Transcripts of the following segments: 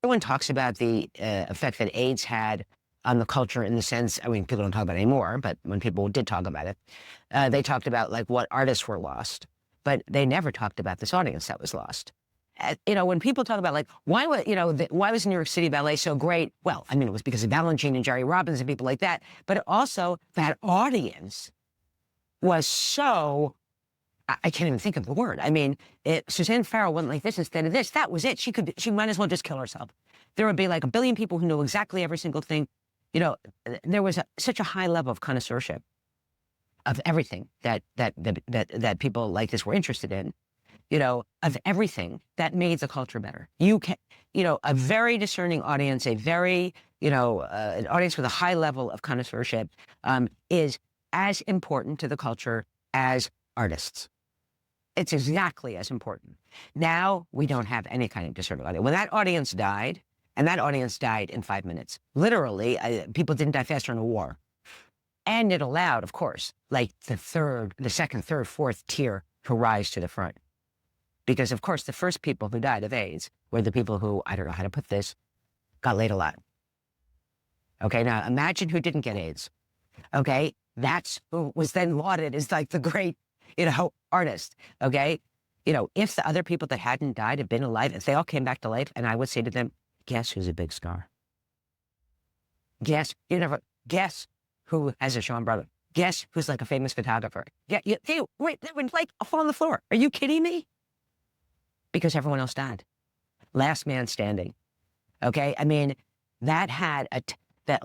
everyone talks about the effect that AIDS had on the culture in the sense, I mean, people don't talk about it anymore, but when people did talk about it, they talked about like what artists were lost, but they never talked about this audience that was lost. When people talk about like, why was New York City Ballet so great? Well, I mean, it was because of Valentine and Jerry Robbins and people like that, but also that audience was so, I can't even think of the word. I mean, Suzanne Farrell went like this instead of this. That was it. She might as well just kill herself. There would be like a billion people who knew exactly every single thing. There was such a high level of connoisseurship of everything that people like this were interested in, of everything that made the culture better. A very discerning audience, an audience with a high level of connoisseurship is as important to the culture as artists. It's exactly as important. Now we don't have any kind of discerning audience. When that audience died, and that audience died in 5 minutes, literally, people didn't die faster in a war. And it allowed, of course, like the second, third, fourth tier to rise to the front. Because, of course, the first people who died of AIDS were the people who, I don't know how to put this, got laid a lot. Okay, now imagine who didn't get AIDS. Okay, that's who was then lauded as like the great, artist. Okay, if the other people that hadn't died had been alive, if they all came back to life, and I would say to them, guess who's a big star? Guess who has a Sean brother? Guess who's like a famous photographer? Yeah, they would like fall on the floor. Are you kidding me? Because everyone else died. Last man standing. Okay, I mean, that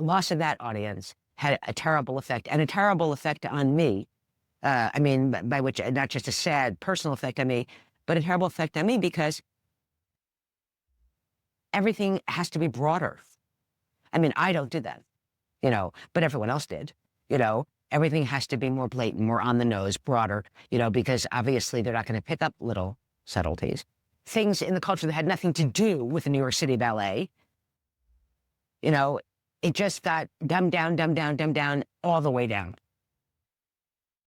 loss of that audience had a terrible effect, and a terrible effect on me. By which, not just a sad personal effect on me, but a terrible effect on me because everything has to be broader. I mean, I don't do that, but everyone else did, everything has to be more blatant, more on the nose, broader, because obviously they're not going to pick up little subtleties. Things in the culture that had nothing to do with the New York City Ballet, it just got dumbed down, all the way down.